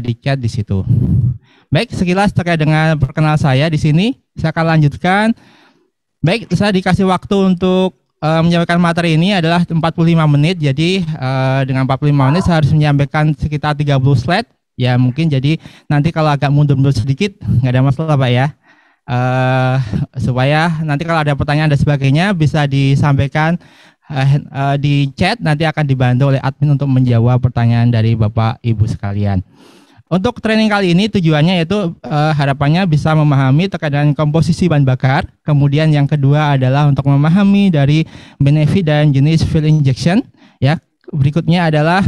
di chat di situ. Baik, sekilas terkait dengan perkenalan saya di sini. Saya akan lanjutkan. Baik, saya dikasih waktu untuk menyampaikan materi ini adalah 45 menit. Jadi dengan 45 menit saya harus menyampaikan sekitar 30 slide. Ya mungkin jadi nanti kalau agak mundur-mundur sedikit nggak ada masalah Pak ya. Supaya nanti kalau ada pertanyaan dan sebagainya bisa disampaikan di chat, nanti akan dibantu oleh admin untuk menjawab pertanyaan dari Bapak Ibu sekalian. Untuk training kali ini tujuannya yaitu harapannya bisa memahami terkait dengan komposisi bahan bakar. Kemudian yang kedua adalah untuk memahami dari benefit dan jenis fuel injection. Ya, berikutnya adalah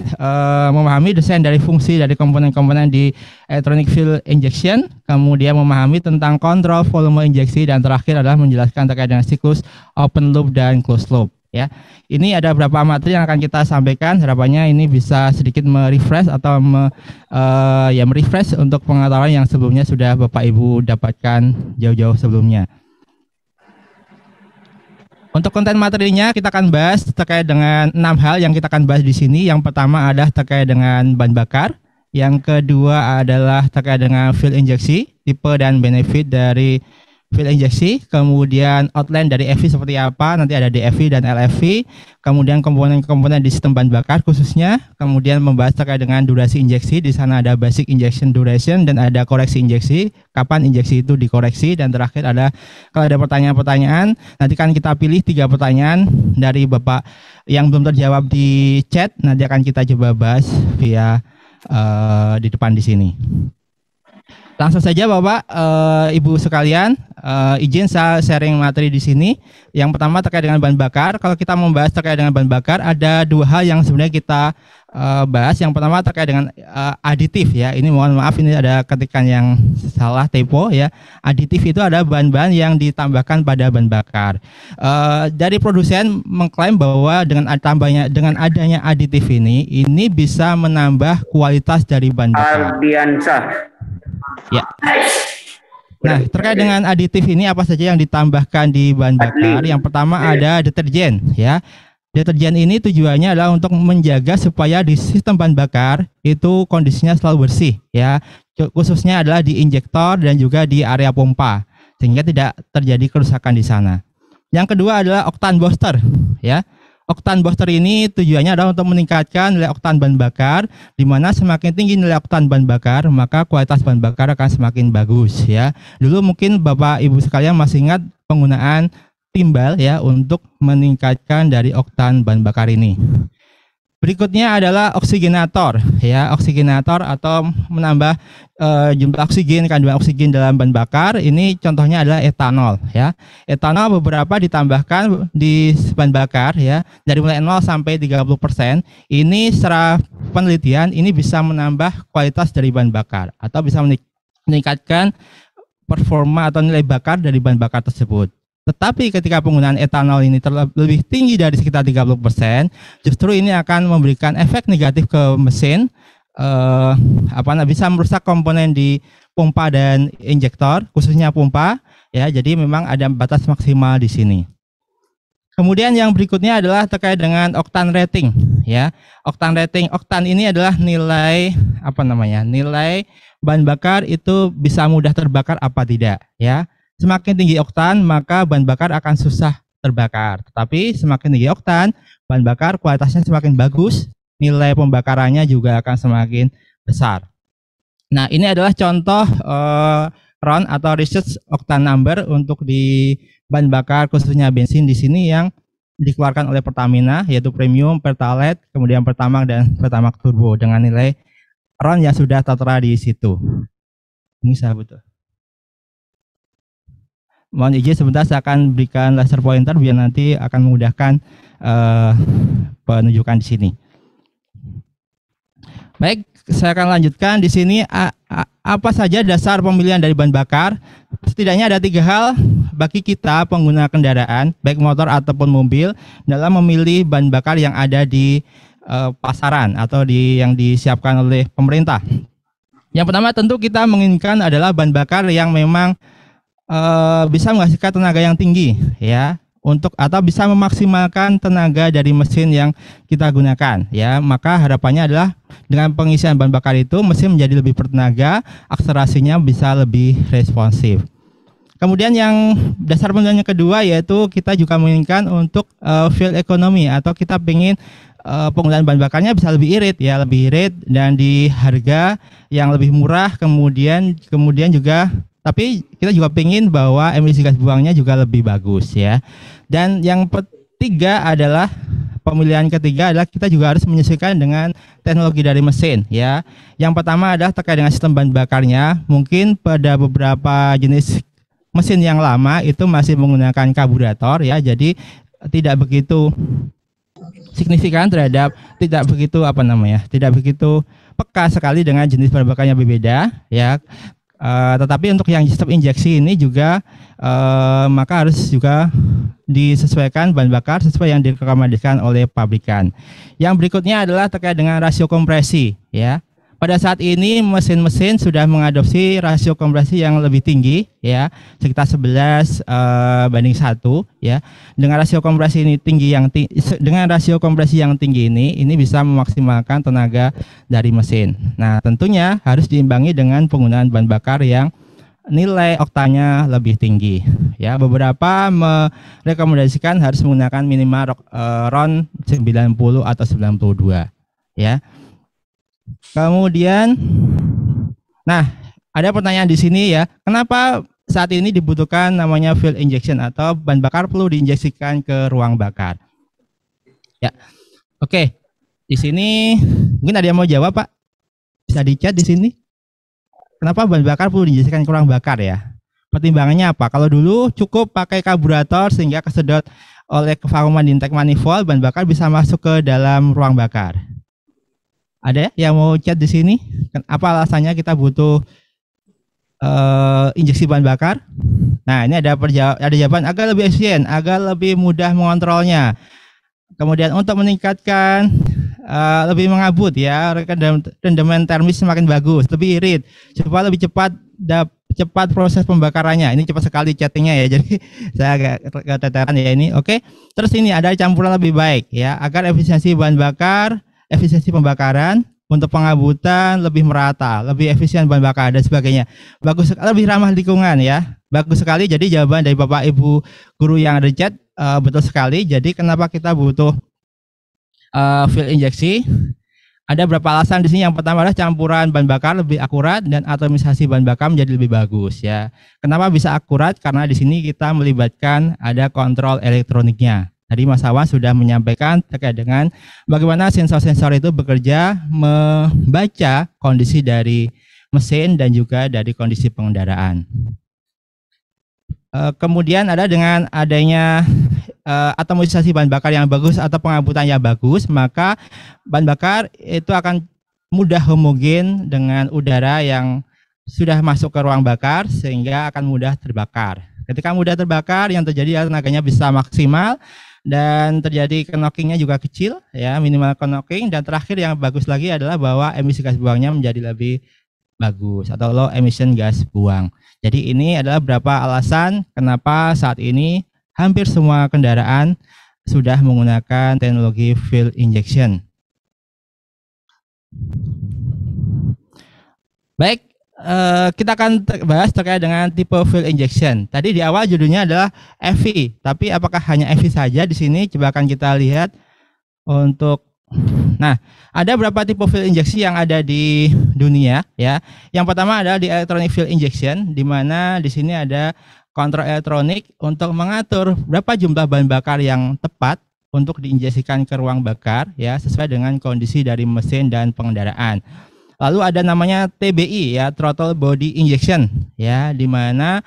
memahami desain dari fungsi dari komponen-komponen di electronic fuel injection. Kemudian memahami tentang kontrol volume injeksi dan terakhir adalah menjelaskan terkait dengan siklus open loop dan closed loop. Ya, ini ada beberapa materi yang akan kita sampaikan. Harapannya ini bisa sedikit merefresh atau merefresh untuk pengetahuan yang sebelumnya sudah Bapak Ibu dapatkan jauh-jauh sebelumnya. Untuk konten materinya kita akan bahas terkait dengan 6 hal yang kita akan bahas di sini. Yang pertama adalah terkait dengan bahan bakar. Yang kedua adalah terkait dengan fuel injeksi, tipe dan benefit dari fuel injeksi, kemudian outline dari FV seperti apa, nanti ada DFV dan LFV, kemudian komponen-komponen di sistem bahan bakar khususnya, kemudian membahas terkait dengan durasi injeksi, di sana ada basic injection duration dan ada koreksi injeksi, kapan injeksi itu dikoreksi, dan terakhir ada kalau ada pertanyaan-pertanyaan, nanti kan kita pilih 3 pertanyaan dari Bapak yang belum terjawab di chat, nanti akan kita coba bahas via di depan di sini. Langsung saja Bapak, Ibu sekalian, izin saya sharing materi di sini. Yang pertama terkait dengan bahan bakar. Kalau kita membahas terkait dengan bahan bakar, ada 2 hal yang sebenarnya kita bahas. Yang pertama terkait dengan aditif ya. Ini mohon maaf ini ada ketikan yang salah typo ya. Aditif itu ada bahan-bahan yang ditambahkan pada bahan bakar. Dari produsen mengklaim bahwa dengan adanya aditif ini bisa menambah kualitas dari bahan bakar. Ya. Nah, terkait dengan aditif ini apa saja yang ditambahkan di bahan bakar? Yang pertama ada deterjen ya. Deterjen ini tujuannya adalah untuk menjaga supaya di sistem bahan bakar itu kondisinya selalu bersih ya. Khususnya adalah di injektor dan juga di area pompa sehingga tidak terjadi kerusakan di sana. Yang kedua adalah oktan booster ya. Oktan booster ini tujuannya adalah untuk meningkatkan nilai oktan bahan bakar, di mana semakin tinggi nilai oktan bahan bakar, maka kualitas bahan bakar akan semakin bagus ya. Dulu mungkin Bapak Ibu sekalian masih ingat penggunaan timbal ya untuk meningkatkan dari oktan bahan bakar ini. Berikutnya adalah oksigenator ya, oksigenator atau menambah jumlah oksigen, kandungan oksigen dalam bahan bakar. Ini contohnya adalah etanol ya. Etanol beberapa ditambahkan di bahan bakar ya, dari mulai 0 sampai 30%. Ini secara penelitian ini bisa menambah kualitas dari bahan bakar atau bisa meningkatkan performa atau nilai bakar dari bahan bakar tersebut. Tetapi ketika penggunaan etanol ini lebih tinggi dari sekitar 30%, justru ini akan memberikan efek negatif ke mesin, bisa merusak komponen di pompa dan injektor, khususnya pompa, ya. Jadi memang ada batas maksimal di sini. Kemudian yang berikutnya adalah terkait dengan oktan rating, ya. Oktan rating, oktan ini adalah nilai nilai bahan bakar itu bisa mudah terbakar apa tidak, ya. Semakin tinggi oktan, maka bahan bakar akan susah terbakar. Tetapi semakin tinggi oktan, bahan bakar kualitasnya semakin bagus, nilai pembakarannya juga akan semakin besar. Nah, ini adalah contoh RON atau research octane number untuk di bahan bakar khususnya bensin di sini yang dikeluarkan oleh Pertamina, yaitu Premium, Pertalite, kemudian Pertamax dan Pertamax Turbo dengan nilai RON yang sudah tertera di situ. Ini saya butuh. Mohon izin sebentar, saya akan berikan laser pointer biar nanti akan memudahkan penunjukan di sini. Baik, saya akan lanjutkan di sini apa saja dasar pemilihan dari bahan bakar. Setidaknya ada 3 hal bagi kita pengguna kendaraan, baik motor ataupun mobil, dalam memilih bahan bakar yang ada di pasaran atau yang disiapkan oleh pemerintah. Yang pertama tentu kita menginginkan adalah bahan bakar yang memang bisa menghasilkan tenaga yang tinggi ya, untuk atau bisa memaksimalkan tenaga dari mesin yang kita gunakan ya. Maka harapannya adalah dengan pengisian bahan bakar itu mesin menjadi lebih bertenaga, akselerasinya bisa lebih responsif. Kemudian yang dasar penilaian yang kedua yaitu kita juga menginginkan untuk fuel economy atau kita ingin penggunaan bahan bakarnya bisa lebih irit ya, lebih irit dan di harga yang lebih murah, kemudian juga tapi kita juga ingin bahwa emisi gas buangnya juga lebih bagus ya. Dan yang ketiga adalah pemilihan ketiga adalah kita juga harus menyesuaikan dengan teknologi dari mesin ya. Yang pertama adalah terkait dengan sistem bahan bakarnya. Mungkin pada beberapa jenis mesin yang lama itu masih menggunakan karburator ya, jadi tidak begitu signifikan terhadap tidak begitu peka sekali dengan jenis bahan bakarnya berbeda ya. Tetapi untuk yang sistem injeksi ini juga maka harus juga disesuaikan bahan bakar sesuai yang direkomendasikan oleh pabrikan. Yang berikutnya adalah terkait dengan rasio kompresi ya. Pada saat ini mesin-mesin sudah mengadopsi rasio kompresi yang lebih tinggi ya, sekitar 11 banding 1 ya. Dengan rasio kompresi ini ini bisa memaksimalkan tenaga dari mesin. Nah, tentunya harus diimbangi dengan penggunaan bahan bakar yang nilai oktanya lebih tinggi ya. Beberapa merekomendasikan harus menggunakan minimal RON 90 atau 92 ya. Kemudian, nah ada pertanyaan di sini ya, kenapa saat ini dibutuhkan namanya fuel injection atau bahan bakar perlu diinjeksikan ke ruang bakar? Ya, oke. Di sini mungkin ada yang mau jawab Pak? Bisa di chat di sini. Kenapa bahan bakar perlu diinjeksikan ke ruang bakar ya? Pertimbangannya apa? Kalau dulu cukup pakai karburator sehingga kesedot oleh kevakuman di intake manifold, bahan bakar bisa masuk ke dalam ruang bakar. Ada yang mau chat di sini? Apa alasannya kita butuh injeksi bahan bakar? Nah, ini ada jawaban agar lebih efisien, agar lebih mudah mengontrolnya. Kemudian untuk meningkatkan lebih mengabut ya, rendaman termis semakin bagus, lebih irit, supaya lebih cepat proses pembakarannya. Ini cepat sekali chattingnya ya, jadi saya agak keteteran ya ini. Oke. Terus ini ada campuran lebih baik ya, agar efisiensi pembakaran untuk pengabutan lebih merata, lebih efisien bahan bakar dan sebagainya. Bagus, lebih ramah lingkungan ya. Bagus sekali. Jadi jawaban dari Bapak Ibu guru yang ada di chat betul sekali. Jadi kenapa kita butuh fuel injeksi? Ada beberapa alasan di sini. Yang pertama adalah campuran bahan bakar lebih akurat dan atomisasi bahan bakar menjadi lebih bagus ya. Kenapa bisa akurat? Karena di sini kita melibatkan ada kontrol elektroniknya. Tadi Mas Awan sudah menyampaikan terkait dengan bagaimana sensor-sensor itu bekerja membaca kondisi dari mesin dan juga dari kondisi pengendaraan. Kemudian ada dengan adanya atomisasi bahan bakar yang bagus atau pengabutan yang bagus, maka bahan bakar itu akan mudah homogen dengan udara yang sudah masuk ke ruang bakar sehingga akan mudah terbakar. Ketika mudah terbakar, yang terjadi tenaganya bisa maksimal dan terjadi knockingnya juga kecil ya, minimal knocking. Dan terakhir yang bagus lagi adalah bahwa emisi gas buangnya menjadi lebih bagus atau low emission gas buang. Jadi ini adalah beberapa alasan kenapa saat ini hampir semua kendaraan sudah menggunakan teknologi fuel injection. Baik, kita akan bahas terkait dengan tipe fuel injection. Tadi di awal judulnya adalah EV, tapi apakah hanya EV saja di sini? Coba akan kita lihat untuk. Nah, ada beberapa tipe fuel injeksi yang ada di dunia ya. Yang pertama adalah di electronic fuel injection, di mana di sini ada kontrol elektronik untuk mengatur berapa jumlah bahan bakar yang tepat untuk diinjeksikan ke ruang bakar ya, sesuai dengan kondisi dari mesin dan pengendaraan. Lalu ada namanya TBI ya, throttle body injection ya, di mana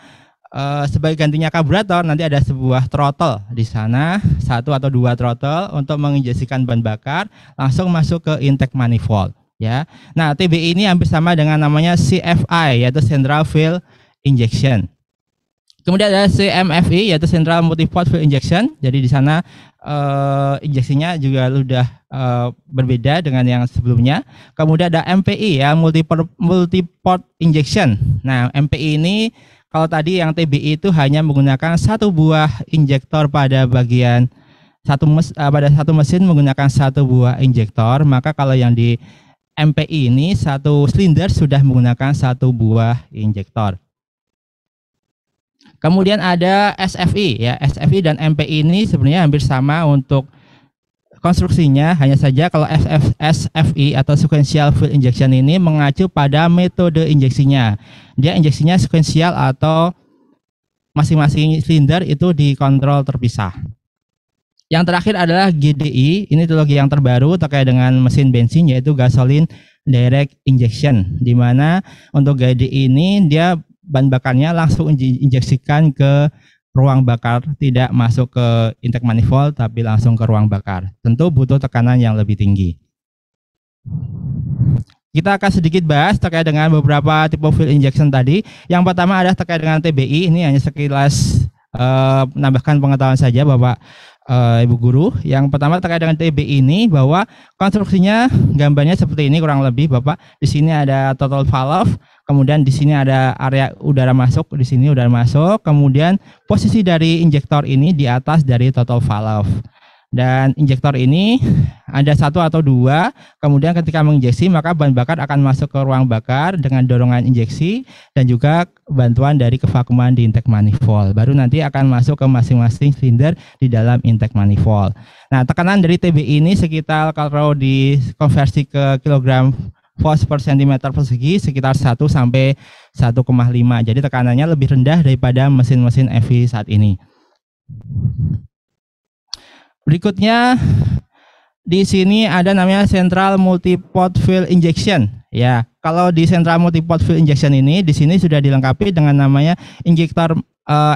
sebagai gantinya karburator nanti ada sebuah throttle di sana, 1 atau 2 throttle untuk menginjeksikan bahan bakar langsung masuk ke intake manifold ya. Nah, TBI ini hampir sama dengan namanya CFI yaitu central fuel injection. Kemudian ada CMFI yaitu Central Multi-Port Fuel Injection. Jadi di sana injeksinya juga sudah berbeda dengan yang sebelumnya. Kemudian ada MPI ya, Multi-Port Injection. Nah, MPI ini kalau tadi yang TBI itu hanya menggunakan satu buah injektor pada bagian pada satu mesin menggunakan satu buah injektor, maka kalau yang di MPI ini satu silinder sudah menggunakan satu buah injektor. Kemudian ada SFI ya, SFI dan MPI ini sebenarnya hampir sama untuk konstruksinya, hanya saja kalau SFI atau sequential fuel injection ini mengacu pada metode injeksinya. Dia injeksinya sequential atau masing-masing silinder itu dikontrol terpisah. Yang terakhir adalah GDI, ini teknologi yang terbaru terkait dengan mesin bensin yaitu gasoline direct injection, di mana untuk GDI ini dia bahan bakarnya langsung injeksikan ke ruang bakar, tidak masuk ke intake manifold tapi langsung ke ruang bakar. Tentu butuh tekanan yang lebih tinggi. Kita akan sedikit bahas terkait dengan beberapa tipe fuel injection tadi. Yang pertama adalah terkait dengan TBI, ini hanya sekilas menambahkan pengetahuan saja Bapak Ibu Guru. Yang pertama terkait dengan TBI ini bahwa konstruksinya gambarnya seperti ini kurang lebih Bapak. Di sini ada total valve, kemudian di sini ada area udara masuk, di sini udara masuk, kemudian posisi dari injektor ini di atas dari total valve. Dan injektor ini ada satu atau dua, kemudian ketika menginjeksi maka bahan bakar akan masuk ke ruang bakar dengan dorongan injeksi dan juga bantuan dari kevakuuman di intake manifold. Baru nanti akan masuk ke masing-masing silinder di dalam intake manifold. Nah, tekanan dari TBI ini sekitar kalau dikonversi ke kilogram volt per centimeter persegi sekitar 1 sampai 1,5. Jadi tekanannya lebih rendah daripada mesin-mesin EV saat ini. Berikutnya di sini ada namanya central multi-pot fuel injection. Ya, kalau di central multi-pot fuel injection ini di sini sudah dilengkapi dengan namanya injektor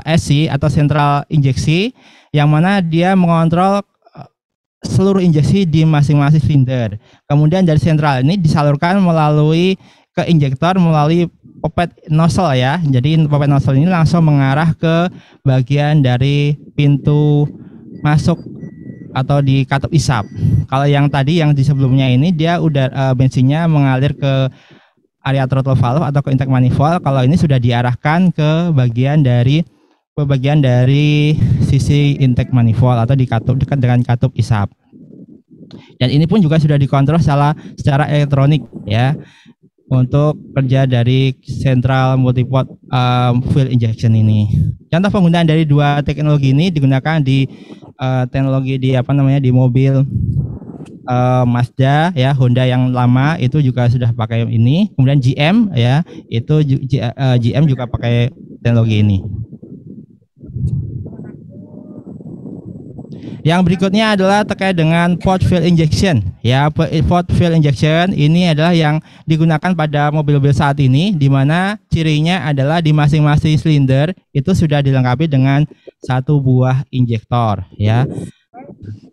SC atau central injeksi, yang mana dia mengontrol seluruh injeksi di masing-masing silinder. Kemudian dari sentral ini disalurkan melalui ke injektor melalui popet nozzle ya. Jadi popet nozzle ini langsung mengarah ke bagian dari pintu masuk atau di katup isap. Kalau yang tadi yang di sebelumnya ini dia udah bensinnya mengalir ke area throttle valve atau ke intake manifold. Kalau ini sudah diarahkan ke bagian dari sisi intake manifold atau di katup dekat dengan katup isap. Dan ini pun juga sudah dikontrol secara elektronik ya untuk kerja dari central multi-pot fuel injection ini. Contoh penggunaan dari dua teknologi ini digunakan di teknologi di di mobil Mazda ya, Honda yang lama itu juga sudah pakai ini. Kemudian GM ya, itu GM juga pakai teknologi ini. Yang berikutnya adalah terkait dengan port fuel injection. Ya, port fuel injection ini adalah yang digunakan pada mobil-mobil saat ini, di mana cirinya adalah di masing-masing silinder itu sudah dilengkapi dengan satu buah injektor, ya.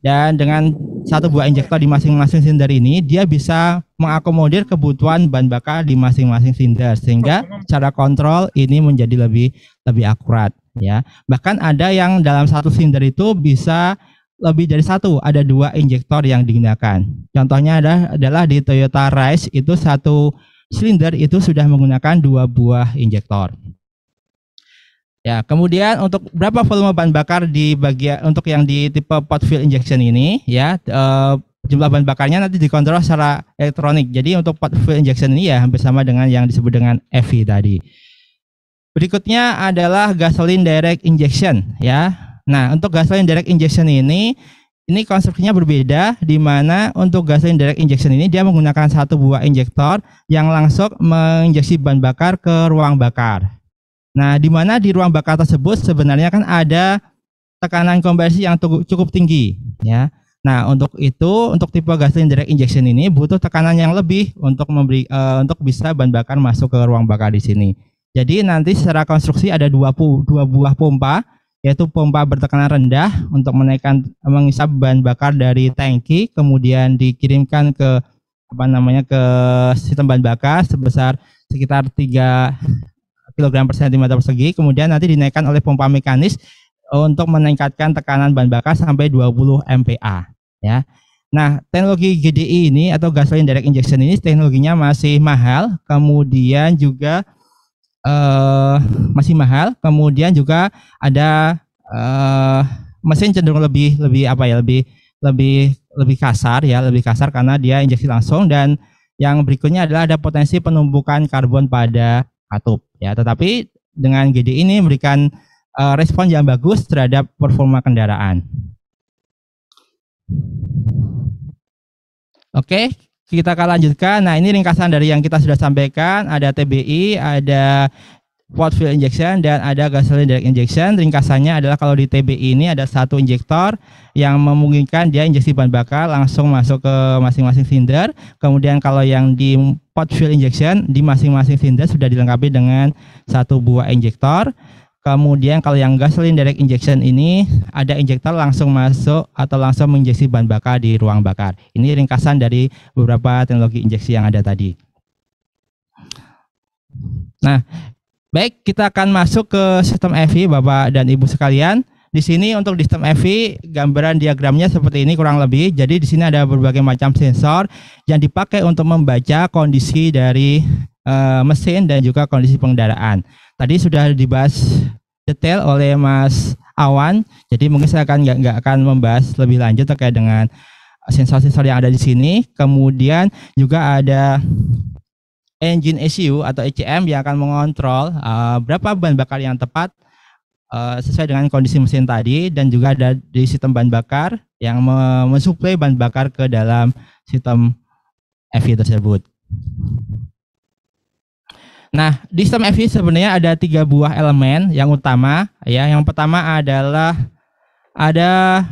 Dan dengan satu buah injektor di masing-masing silinder ini, dia bisa mengakomodir kebutuhan bahan bakar di masing-masing silinder, sehingga cara kontrol ini menjadi lebih akurat, ya. Bahkan ada yang dalam satu silinder itu bisa lebih dari satu, ada dua injektor yang digunakan. Contohnya adalah di Toyota Rise itu satu silinder itu sudah menggunakan dua buah injektor. Ya, kemudian untuk berapa volume bahan bakar di bagian untuk yang di tipe pot fuel injection ini, ya jumlah bahan bakarnya nanti dikontrol secara elektronik. Jadi untuk pot fuel injection ini ya hampir sama dengan yang disebut dengan EV tadi. Berikutnya adalah gasoline direct injection, ya. Nah, untuk gasoline direct injection ini konstruksinya berbeda, di mana untuk gasoline direct injection ini dia menggunakan satu buah injektor yang langsung menginjeksi bahan bakar ke ruang bakar. Nah, di mana di ruang bakar tersebut sebenarnya kan ada tekanan konversi yang cukup tinggi, ya. Nah, untuk tipe gasoline direct injection ini butuh tekanan yang lebih untuk bisa bahan bakar masuk ke ruang bakar di sini. Jadi nanti secara konstruksi ada dua buah pompa, yaitu pompa bertekanan rendah untuk mengisap bahan bakar dari tangki, kemudian dikirimkan ke ke sistem bahan bakar sebesar sekitar 3 kg per centimeter persegi, kemudian nanti dinaikkan oleh pompa mekanis untuk meningkatkan tekanan bahan bakar sampai 20 MPa, ya. Nah, teknologi GDI ini atau gasoline direct injection ini teknologinya masih mahal, kemudian juga masih mahal. Kemudian juga ada mesin cenderung lebih apa ya, lebih kasar ya, lebih kasar karena dia injeksi langsung. Dan yang berikutnya adalah ada potensi penumpukan karbon pada katup ya. Tetapi dengan GD ini memberikan respon yang bagus terhadap performa kendaraan. Oke, kita akan lanjutkan. Nah, ini ringkasan dari yang kita sudah sampaikan. Ada TBI, ada port fuel injection, dan ada gasoline direct injection. Ringkasannya adalah kalau di TBI ini ada satu injektor yang memungkinkan dia injeksi bahan bakar langsung masuk ke masing-masing silinder. Kemudian kalau yang di port fuel injection, di masing-masing silinder sudah dilengkapi dengan satu buah injektor. Kemudian kalau yang gasoline direct injection ini ada injektor langsung masuk atau langsung menginjeksi bahan bakar di ruang bakar. Ini ringkasan dari beberapa teknologi injeksi yang ada tadi. Nah, baik, kita akan masuk ke sistem EV Bapak dan Ibu sekalian. Di sini untuk sistem EV gambaran diagramnya seperti ini kurang lebih. Jadi di sini ada berbagai macam sensor yang dipakai untuk membaca kondisi dari mesin dan juga kondisi pengendaraan. Tadi sudah dibahas detail oleh Mas Awan, jadi mungkin saya nggak akan membahas lebih lanjut terkait dengan sensor-sensor yang ada di sini. Kemudian juga ada engine ECU atau ECM yang akan mengontrol berapa bahan bakar yang tepat sesuai dengan kondisi mesin tadi, dan juga ada di sistem bahan bakar yang mensuplai bahan bakar ke dalam sistem EV tersebut. Nah, di sistem EV sebenarnya ada 3 buah elemen yang utama ya. Yang pertama adalah ada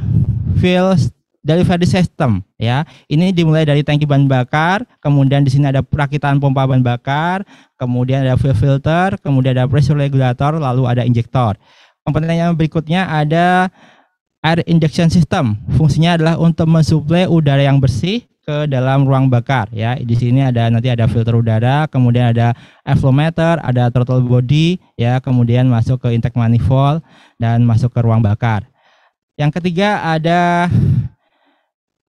fuel delivery system ya. Ini dimulai dari tangki bahan bakar, kemudian di sini ada perakitan pompa bahan bakar, kemudian ada fuel filter, kemudian ada pressure regulator, lalu ada injektor. Komponen yang berikutnya ada air injection system. Fungsinya adalah untuk mensuplai udara yang bersih ke dalam ruang bakar ya. Di sini nanti ada filter udara, kemudian ada airflow meter, ada throttle body ya, kemudian masuk ke intake manifold dan masuk ke ruang bakar. Yang ketiga ada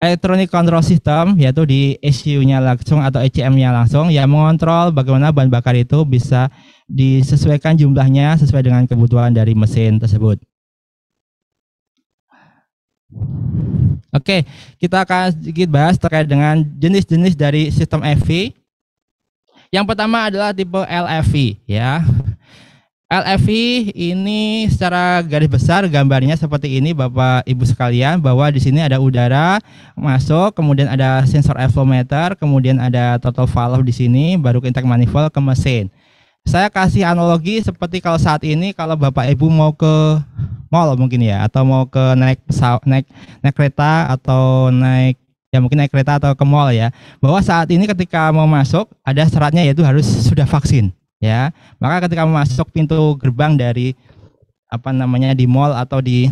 electronic control system, yaitu di ECU-nya langsung atau ECM-nya langsung yang mengontrol bagaimana bahan bakar itu bisa disesuaikan jumlahnya sesuai dengan kebutuhan dari mesin tersebut. Oke, kita akan sedikit bahas terkait dengan jenis-jenis dari sistem EV. Yang pertama adalah tipe LFV ya. LFV ini secara garis besar gambarnya seperti ini Bapak Ibu sekalian, bahwa di sini ada udara masuk, kemudian ada sensor airflow meter, kemudian ada throttle valve di sini, baru ke intake manifold ke mesin. Saya kasih analogi seperti kalau saat ini kalau Bapak Ibu mau ke mall mungkin ya, atau mau ke naik kereta atau mungkin naik kereta atau ke mall ya, bahwa saat ini ketika mau masuk ada syaratnya yaitu harus sudah vaksin ya. Maka ketika mau masuk pintu gerbang dari di mall atau di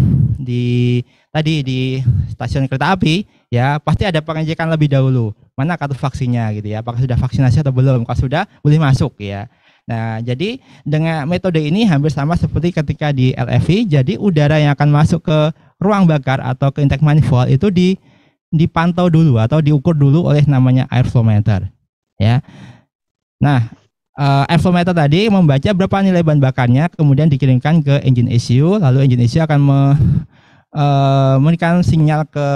stasiun kereta api ya, pasti ada pengecekan lebih dahulu mana kartu vaksinnya gitu ya, apakah sudah vaksinasi atau belum. Kalau sudah boleh masuk ya. Nah, jadi dengan metode ini hampir sama seperti ketika di LFV. Jadi udara yang akan masuk ke ruang bakar atau ke intake manifold itu dipantau dulu atau diukur dulu oleh namanya airflow meter ya. Nah, airflow meter tadi membaca berapa nilai bahan bakarnya, kemudian dikirimkan ke engine ECU, lalu engine ECU akan memberikan sinyal ke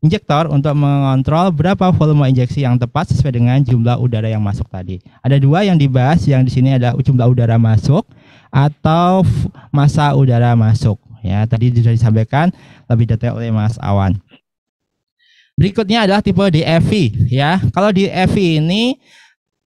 injektor untuk mengontrol berapa volume injeksi yang tepat sesuai dengan jumlah udara yang masuk tadi. Ada 2 yang dibahas, yang di sini ada jumlah udara masuk atau massa udara masuk ya. Tadi sudah disampaikan lebih detail oleh Mas Awan. Berikutnya adalah tipe DFV ya. Kalau DFV ini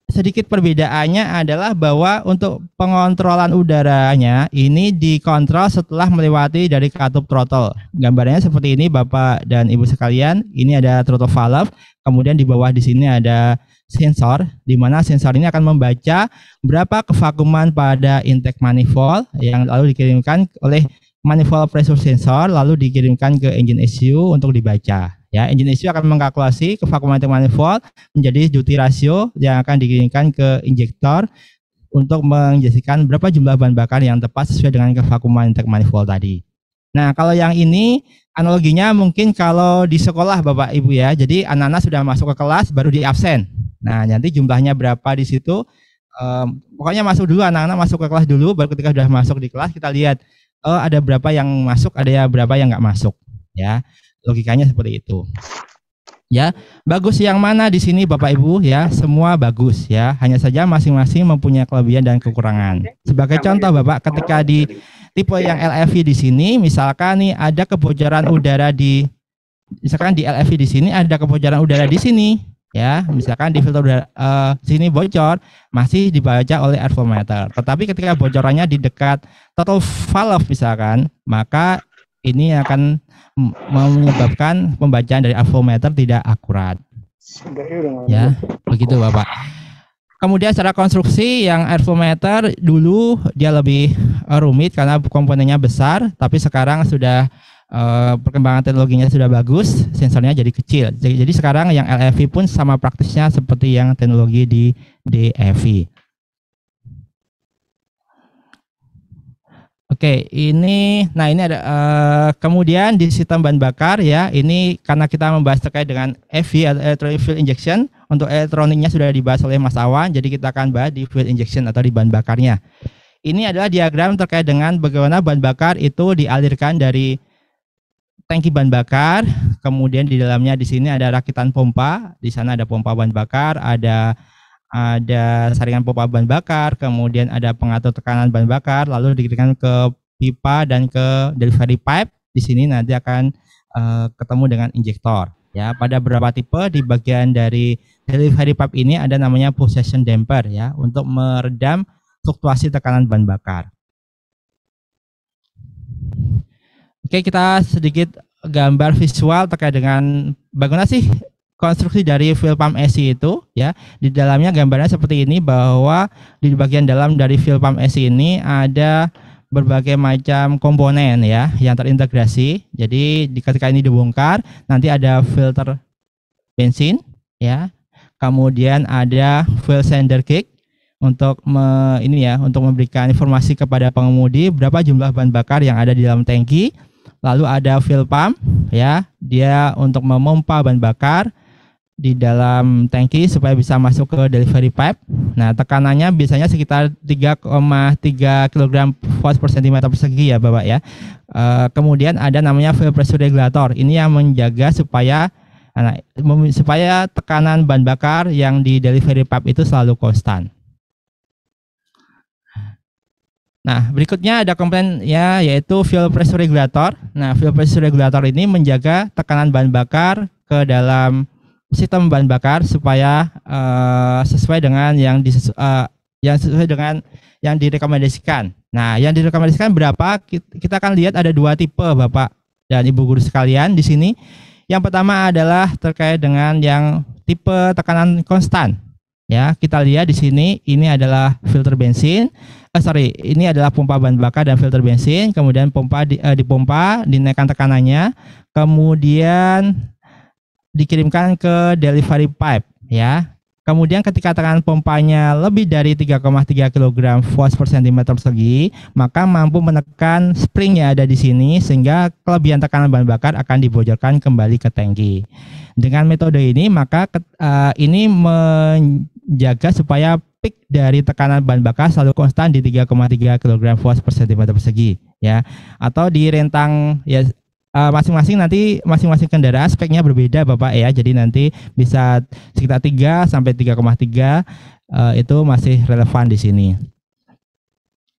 sedikit perbedaannya adalah bahwa untuk pengontrolan udaranya ini dikontrol setelah melewati dari katup throttle. Gambarnya seperti ini Bapak dan Ibu sekalian. Ini ada throttle valve, kemudian di bawah di sini ada sensor, di mana sensor ini akan membaca berapa kevakuman pada intake manifold yang lalu dikirimkan oleh manifold pressure sensor, lalu dikirimkan ke engine ECU untuk dibaca. Ya, engine ECU akan mengkalkulasi kevakuman intake manifold menjadi duty ratio yang akan dikirimkan ke injektor untuk menjadikan berapa jumlah bahan bakar yang tepat sesuai dengan kevakuman intake manifold tadi. Nah, kalau yang ini analoginya mungkin kalau di sekolah Bapak Ibu ya. Jadi anak-anak sudah masuk ke kelas baru di absen. Nah, nanti jumlahnya berapa di situ pokoknya masuk dulu, anak-anak masuk ke kelas dulu, baru ketika sudah masuk di kelas kita lihat ada berapa yang masuk, ada berapa yang nggak masuk, ya. Logikanya seperti itu. Ya, bagus yang mana di sini Bapak Ibu ya, semua bagus ya. Hanya saja masing-masing mempunyai kelebihan dan kekurangan. Sebagai contoh Bapak, ketika di tipe yang LFV di sini, misalkan nih ada kebocoran udara di, misalkan di LFV di sini ada kebocoran udara di sini, ya. Misalkan di filter udara sini bocor, masih dibaca oleh air flow meter. Tetapi ketika bocorannya di dekat throttle valve misalkan, maka ini akan menyebabkan pembacaan dari avometer tidak akurat. Ya, begitu Bapak. Kemudian secara konstruksi yang airflow meter dulu dia lebih rumit karena komponennya besar, tapi sekarang sudah perkembangan teknologinya sudah bagus, sensornya jadi kecil. Jadi sekarang yang LFV pun sama praktisnya seperti yang teknologi di DFV. Oke, ini ada kemudian di sistem bahan bakar ya, ini karena kita membahas terkait dengan EV atau electronic fuel injection, untuk elektroniknya sudah dibahas oleh Mas Awan, jadi kita akan bahas di fuel injection atau di bahan bakarnya. Ini adalah diagram terkait dengan bagaimana bahan bakar itu dialirkan dari tangki bahan bakar, kemudian di dalamnya di sini ada rakitan pompa, di sana ada pompa bahan bakar, ada saringan pompa bahan bakar, kemudian ada pengatur tekanan bahan bakar, lalu dikirimkan ke pipa dan ke delivery pipe. Di sini nanti akan ketemu dengan injektor. Ya, pada beberapa tipe di bagian dari delivery pipe ini ada namanya possession damper ya, untuk meredam fluktuasi tekanan bahan bakar. Oke, kita sedikit gambar visual terkait dengan bagaimana sih konstruksi dari fuel pump AC itu ya. Di dalamnya gambarnya seperti ini, bahwa di bagian dalam dari fuel pump AC ini ada berbagai macam komponen ya yang terintegrasi. Jadi ketika ini dibongkar, nanti ada filter bensin ya. Kemudian ada fuel cylinder kick untuk untuk memberikan informasi kepada pengemudi berapa jumlah bahan bakar yang ada di dalam tangki. Lalu ada fuel pump ya, dia untuk memompa bahan bakar di dalam tangki supaya bisa masuk ke delivery pipe. Nah, tekanannya biasanya sekitar 3,3 kg volt per cm persegi ya Bapak ya. Kemudian ada namanya fuel pressure regulator. Ini yang menjaga supaya tekanan bahan bakar yang di delivery pipe itu selalu konstan. Nah, berikutnya ada komponen ya, yaitu fuel pressure regulator. Nah, fuel pressure regulator ini menjaga tekanan bahan bakar ke dalam sistem bahan bakar supaya sesuai dengan yang direkomendasikan. Nah, yang direkomendasikan berapa? Kita akan lihat ada dua tipe Bapak dan Ibu guru sekalian di sini. Yang pertama adalah terkait dengan yang tipe tekanan konstan. Ya, kita lihat di sini ini adalah filter bensin. Ini adalah pompa bahan bakar dan filter bensin. Kemudian dipompa, dinaikkan tekanannya, kemudian dikirimkan ke delivery pipe ya. Kemudian ketika tekanan pompanya lebih dari 3,3 kg volt per cm persegi, maka mampu menekan spring yang ada di sini sehingga kelebihan tekanan bahan bakar akan dibocorkan kembali ke tangki. Dengan metode ini maka ini menjaga supaya peak dari tekanan bahan bakar selalu konstan di 3,3 kg volt per cm persegi ya. Atau di rentang ya masing-masing kendaraan speknya berbeda Bapak ya. Jadi nanti bisa sekitar 3 sampai 3,3 itu masih relevan di sini.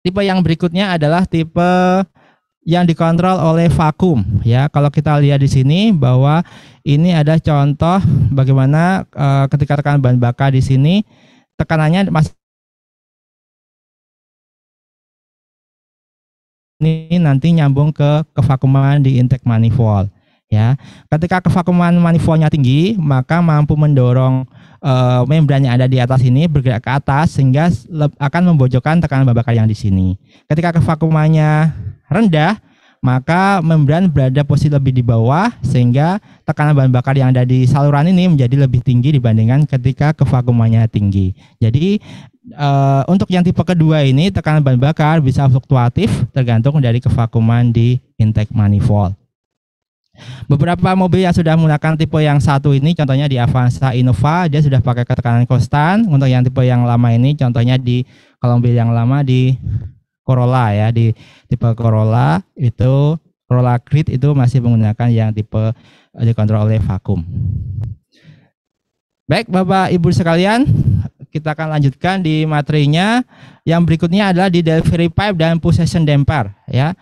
Tipe yang berikutnya adalah tipe yang dikontrol oleh vakum ya. Kalau kita lihat di sini bahwa ini ada contoh bagaimana ketika tekanan bahan bakar di sini tekanannya masih ini nanti nyambung ke kevakuman di intake manifold ya. Ketika kevakuman manifoldnya tinggi, maka mampu mendorong membran yang ada di atas ini bergerak ke atas sehingga akan membocorkan tekanan bahan bakar yang di sini. Ketika kevakumannya rendah, maka membran berada posisi lebih di bawah sehingga tekanan bahan bakar yang ada di saluran ini menjadi lebih tinggi dibandingkan ketika kevakumannya tinggi. Jadi untuk yang tipe kedua ini tekanan bahan bakar bisa fluktuatif tergantung dari kevakuman di intake manifold. Beberapa mobil yang sudah menggunakan tipe yang satu ini, contohnya di Avanza Innova, dia sudah pakai ketekanan konstan. Untuk yang tipe yang lama ini, contohnya di kalau mobil yang lama di Corolla ya, di tipe Corolla itu Corolla Creed itu masih menggunakan yang tipe dikontrol oleh vakum. Baik, Bapak Ibu sekalian, kita akan lanjutkan di materinya. Yang berikutnya adalah di delivery pipe dan possession damper ya.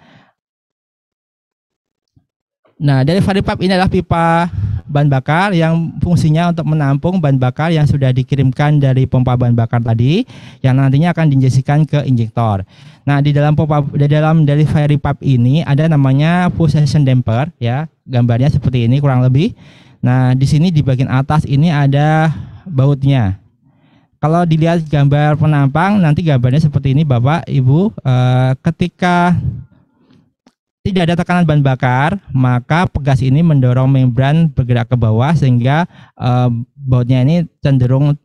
Nah, delivery pipe ini adalah pipa bahan bakar yang fungsinya untuk menampung bahan bakar yang sudah dikirimkan dari pompa bahan bakar tadi, yang nantinya akan diinjeksikan ke injektor. Nah, di dalam delivery pipe ini ada namanya possession damper ya. Gambarnya seperti ini kurang lebih. Nah, di sini di bagian atas ini ada bautnya. Kalau dilihat gambar penampang, nanti gambarnya seperti ini, Bapak, Ibu. Ketika tidak ada tekanan bahan bakar, maka pegas ini mendorong membran bergerak ke bawah sehingga bautnya ini cenderung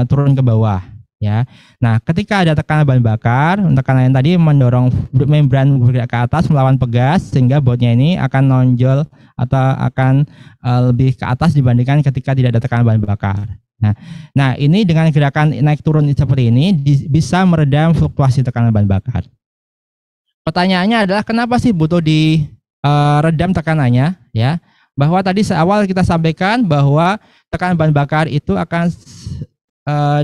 turun ke bawah ya. Nah, ketika ada tekanan bahan bakar, tekanan yang tadi mendorong membran bergerak ke atas melawan pegas sehingga bautnya ini akan nonjol atau akan lebih ke atas dibandingkan ketika tidak ada tekanan bahan bakar. Nah, ini dengan gerakan naik turun seperti ini bisa meredam fluktuasi tekanan bahan bakar. Pertanyaannya adalah kenapa sih butuh diredam tekanannya ya? Bahwa tadi seawal kita sampaikan bahwa tekanan bahan bakar itu akan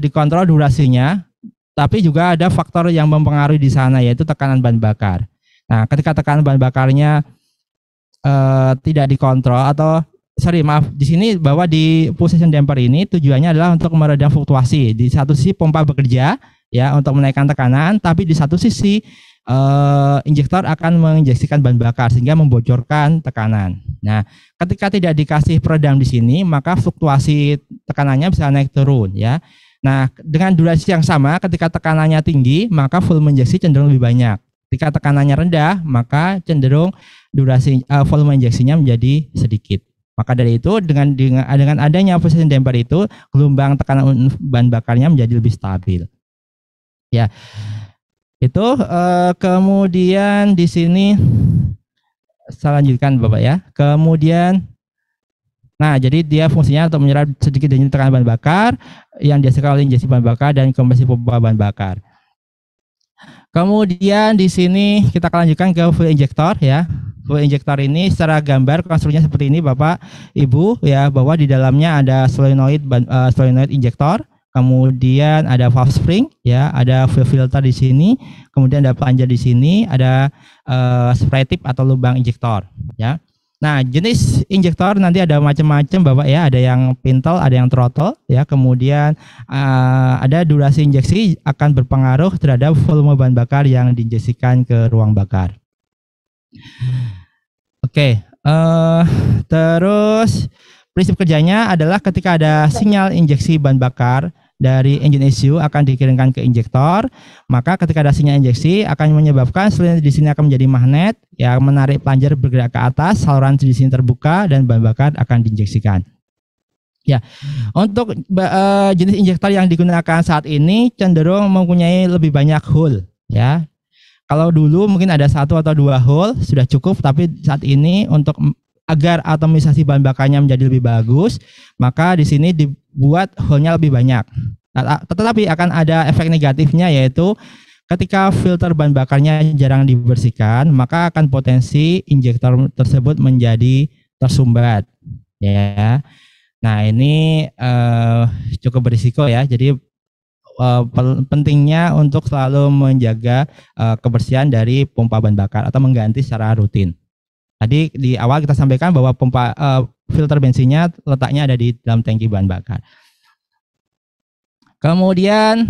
dikontrol durasinya, tapi juga ada faktor yang mempengaruhi di sana yaitu tekanan bahan bakar. Nah, ketika tekanan bahan bakarnya tidak dikontrol atau di sini bahwa di possession damper ini tujuannya adalah untuk meredam fluktuasi. Di satu sisi pompa bekerja ya untuk menaikkan tekanan, tapi di satu sisi injektor akan menginjeksikan bahan bakar sehingga membocorkan tekanan. Nah, ketika tidak dikasih peredam di sini, maka fluktuasi tekanannya bisa naik turun ya. Nah, dengan durasi yang sama, ketika tekanannya tinggi, maka volume injeksi cenderung lebih banyak. Ketika tekanannya rendah, maka cenderung durasi volume injeksinya menjadi sedikit. Maka dari itu dengan adanya possession damper itu, gelombang tekanan bahan bakarnya menjadi lebih stabil. Ya. Itu kemudian di sini saya lanjutkan Bapak ya. Kemudian nah, jadi dia fungsinya untuk menyerap sedikit demi tekanan bahan bakar yang dihasilkan oleh injeksi bahan bakar dan kompresi pompa bahan bakar. Kemudian di sini kita akan lanjutkan ke fuel injector ya. Fuel injector ini secara gambar konstruksinya seperti ini Bapak Ibu ya, bahwa di dalamnya ada solenoid injektor. Kemudian ada valve spring, ya, ada fuel filter di sini, kemudian ada plunger di sini, ada spray tip atau lubang injektor, ya. Nah, jenis injektor nanti ada macam-macam, Bapak ya, ada yang pintle, ada yang throttle, ya. Kemudian ada durasi injeksi akan berpengaruh terhadap volume bahan bakar yang diinjeksikan ke ruang bakar. Oke, terus prinsip kerjanya adalah ketika ada sinyal injeksi bahan bakar dari engine ECU akan dikirimkan ke injektor, maka ketika ada sinyal injeksi akan menyebabkan silinder di sini akan menjadi magnet yang menarik plunger bergerak ke atas, saluran di sini terbuka dan bahan bakar akan diinjeksikan. Ya, untuk jenis injektor yang digunakan saat ini cenderung mempunyai lebih banyak hole, ya. Kalau dulu mungkin ada 1 atau 2 hole sudah cukup, tapi saat ini untuk agar atomisasi bahan bakarnya menjadi lebih bagus, maka di sini dibuat hole-nya lebih banyak. Tetapi akan ada efek negatifnya, yaitu ketika filter bahan bakarnya jarang dibersihkan, maka akan potensi injektor tersebut menjadi tersumbat. Ya, nah ini cukup berisiko ya. Jadi pentingnya untuk selalu menjaga kebersihan dari pompa bahan bakar atau mengganti secara rutin. Tadi di awal kita sampaikan bahwa pompa filter bensinnya letaknya ada di dalam tangki bahan bakar. Kemudian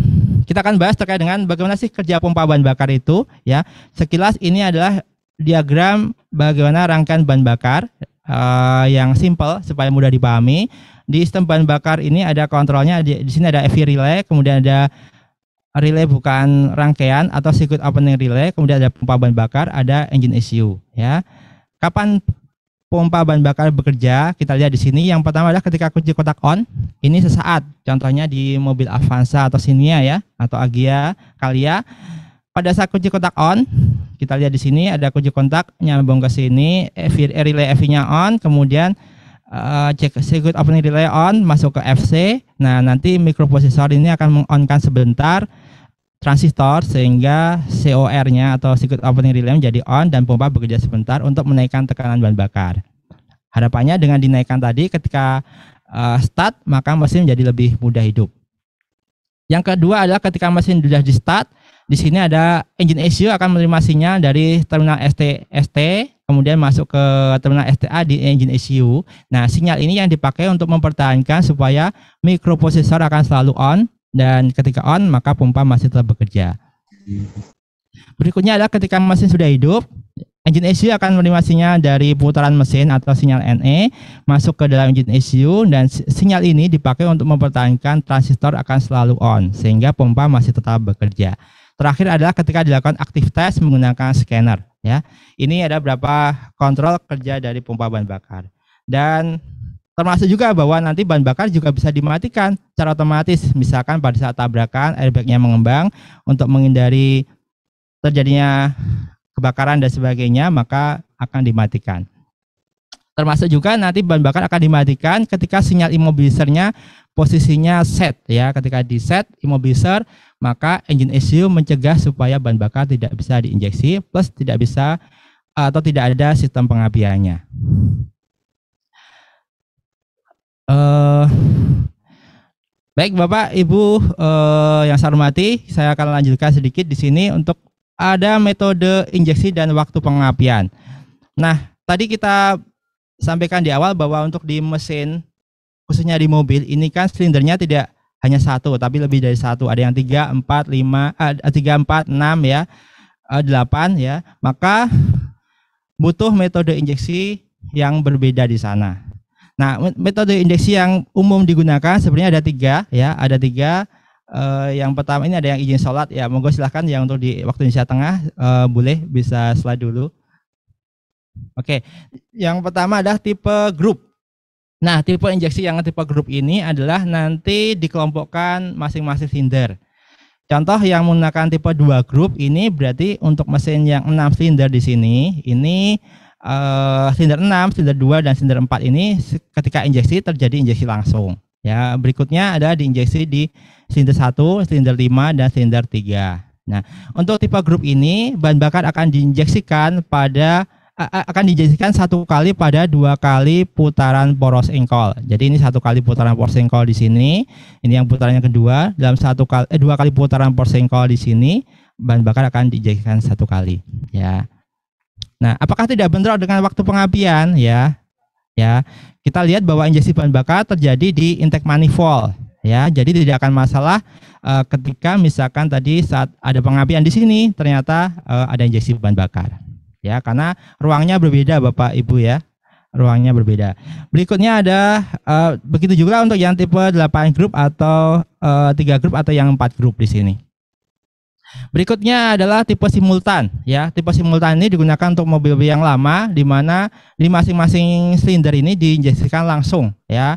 kita akan bahas terkait dengan bagaimana sih kerja pompa bahan bakar itu, ya. Sekilas ini adalah diagram bagaimana rangkaian bahan bakar yang simple supaya mudah dipahami. Di sistem bahan bakar ini ada kontrolnya, di sini ada EV relay, kemudian ada relay bukan rangkaian atau circuit opening relay, kemudian ada pompa bahan bakar, ada engine ECU, ya. Kapan pompa bahan bakar bekerja? Kita lihat di sini. Yang pertama adalah ketika kunci kotak on. Ini sesaat. Contohnya di mobil Avanza atau Xenia ya, atau Agya, Calya. Pada saat kunci kotak on, Kita lihat di sini ada kunci kontak nyambung ke sini, relay FV-nya on, kemudian cek circuit opening relay on, masuk ke FC. Nah, nanti mikroprosesor ini akan meng-on-kan sebentar transistor sehingga COR-nya atau circuit opening relay menjadi on dan pompa bekerja sebentar untuk menaikkan tekanan bahan bakar. Harapannya dengan dinaikkan tadi ketika start maka mesin menjadi lebih mudah hidup. Yang kedua adalah ketika mesin sudah di start, di sini ada engine ECU akan menerima sinyal dari terminal ST, kemudian masuk ke terminal STA di engine ECU. Nah, sinyal ini yang dipakai untuk mempertahankan supaya mikroprosesor akan selalu on, dan ketika on maka pompa masih tetap bekerja. Berikutnya adalah ketika mesin sudah hidup, engine ECU akan menerima sinyal dari putaran mesin atau sinyal NE masuk ke dalam engine ECU, dan sinyal ini dipakai untuk mempertahankan transistor akan selalu on sehingga pompa masih tetap bekerja. Terakhir adalah ketika dilakukan active test menggunakan scanner, ya. Ini ada beberapa kontrol kerja dari pompa bahan bakar. Dan termasuk juga bahwa nanti bahan bakar juga bisa dimatikan secara otomatis, misalkan pada saat tabrakan airbagnya mengembang untuk menghindari terjadinya kebakaran dan sebagainya, maka akan dimatikan. Termasuk juga nanti bahan bakar akan dimatikan ketika sinyal immobilisernya posisinya set, ya. Ketika di set immobiliser, maka engine ECU mencegah supaya bahan bakar tidak bisa diinjeksi, plus tidak bisa atau tidak ada sistem pengapiannya. Baik Bapak Ibu yang saya hormati, saya akan lanjutkan sedikit di sini untuk ada metode injeksi dan waktu pengapian. Nah, tadi kita sampaikan di awal bahwa untuk di mesin, khususnya di mobil, ini kan silindernya tidak hanya satu, tapi lebih dari satu. Ada yang 3, 4, 6 ya, 8 ya. Maka butuh metode injeksi yang berbeda di sana. Nah, metode injeksi yang umum digunakan sebenarnya ada 3 ya, ada 3. Yang pertama ini ada yang izin sholat ya, monggo silahkan yang untuk di waktu Indonesia Tengah boleh bisa slide dulu. Oke, yang pertama adalah tipe grup. Nah, tipe injeksi yang tipe grup ini adalah nanti dikelompokkan masing-masing silinder. Contoh yang menggunakan tipe 2 grup ini berarti untuk mesin yang 6 silinder di sini, ini silinder 6, silinder 2 dan silinder 4 ini ketika injeksi terjadi injeksi langsung. Ya, berikutnya ada diinjeksi di silinder 1, silinder 5 dan silinder 3. Nah, untuk tipe grup ini bahan bakar akan diinjeksikan satu kali pada 2 kali putaran poros engkol. Jadi ini 1 kali putaran poros engkol di sini. Ini yang putaran yang kedua. Dalam 2 kali putaran poros engkol di sini, bahan bakar akan diinjeksikan 1 kali. Ya. Nah, apakah tidak bentrok dengan waktu pengapian? Ya. Kita lihat bahwa injeksi bahan bakar terjadi di intake manifold. Ya, jadi tidak akan masalah ketika misalkan tadi saat ada pengapian di sini ternyata ada injeksi bahan bakar. Ya, karena ruangnya berbeda Bapak Ibu ya. Ruangnya berbeda. Berikutnya ada begitu juga untuk yang tipe 8 grup atau 3 grup atau yang 4 grup di sini. Berikutnya adalah tipe simultan ya. Tipe simultan ini digunakan untuk mobil yang lama di mana di masing-masing silinder ini diinjeksikan langsung ya.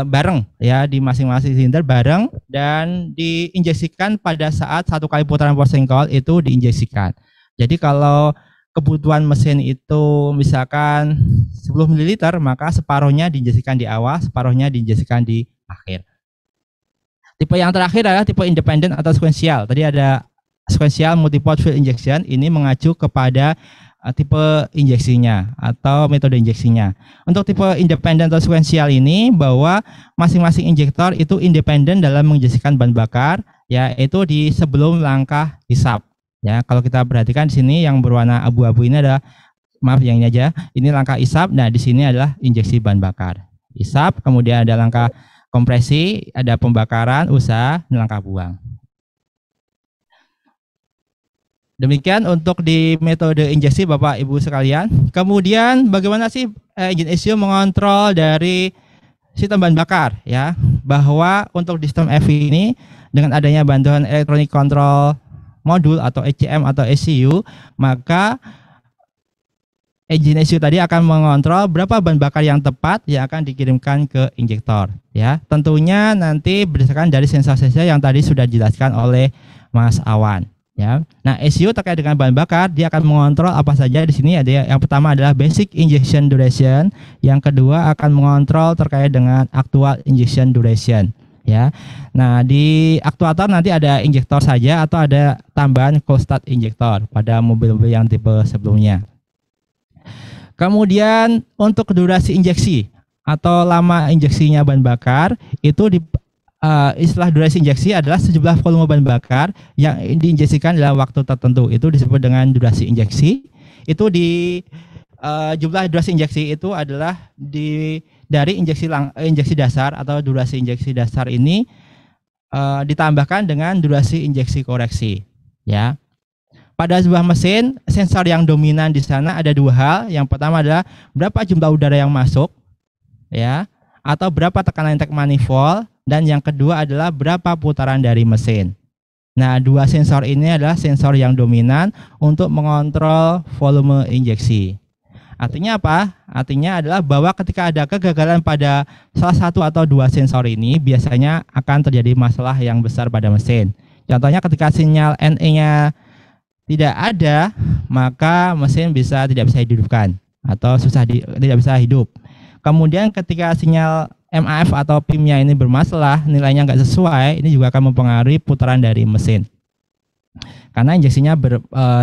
Bareng ya, di masing-masing silinder bareng dan diinjeksikan pada saat 1 kali putaran poros engkol itu diinjeksikan. Jadi kalau kebutuhan mesin itu misalkan 10 ml, maka separuhnya diinjeksikan di awal, separuhnya diinjeksikan di akhir. Tipe yang terakhir adalah tipe independen atau sequential. Tadi ada sequential multi-port field injection, ini mengacu kepada tipe injeksinya atau metode injeksinya. Untuk tipe independen atau sequential ini bahwa masing-masing injektor itu independen dalam menginjeksikan bahan bakar, yaitu di sebelum langkah hisap. Ya, kalau kita perhatikan di sini yang berwarna abu-abu ini adalah, maaf yang ini aja, ini langkah hisap. Nah, di sini adalah injeksi bahan bakar. Hisap, kemudian ada langkah kompresi, ada pembakaran, usaha, dan langkah buang. Demikian untuk di metode injeksi Bapak Ibu sekalian. Kemudian bagaimana sih engine ECU mengontrol dari sistem bahan bakar ya? Bahwa untuk di sistem EV ini dengan adanya bantuan electronic control module atau ECM atau ECU, maka engine ECU tadi akan mengontrol berapa bahan bakar yang tepat yang akan dikirimkan ke injektor ya. Tentunya nanti berdasarkan dari sensor-sensor yang tadi sudah dijelaskan oleh Mas Awan. Ya. Nah, ECU terkait dengan bahan bakar, dia akan mengontrol apa saja di sini. Ada yang pertama adalah basic injection duration, yang kedua akan mengontrol terkait dengan actual injection duration, ya. Nah, di aktuator nanti ada injektor saja atau ada tambahan cold start injektor pada mobil-mobil yang tipe sebelumnya. Kemudian untuk durasi injeksi atau lama injeksinya bahan bakar itu istilah durasi injeksi adalah sejumlah volume bahan bakar yang diinjeksikan dalam waktu tertentu. Itu disebut dengan durasi injeksi. Itu jumlah durasi injeksi itu adalah dari injeksi dasar atau durasi injeksi dasar ini ditambahkan dengan durasi injeksi koreksi. Ya. Pada sebuah mesin, sensor yang dominan di sana ada dua hal. Yang pertama adalah berapa jumlah udara yang masuk, ya, atau berapa tekanan intake manifold. Dan yang kedua adalah berapa putaran dari mesin. Nah, dua sensor ini adalah sensor yang dominan untuk mengontrol volume injeksi. Artinya apa? Artinya adalah bahwa ketika ada kegagalan pada salah satu atau dua sensor ini, biasanya akan terjadi masalah yang besar pada mesin. Contohnya ketika sinyal NE-nya tidak ada, maka mesin tidak bisa dihidupkan atau tidak bisa hidup. Kemudian ketika sinyal MAF atau PIM-nya ini bermasalah, nilainya nggak sesuai, ini juga akan mempengaruhi putaran dari mesin. Karena injeksinya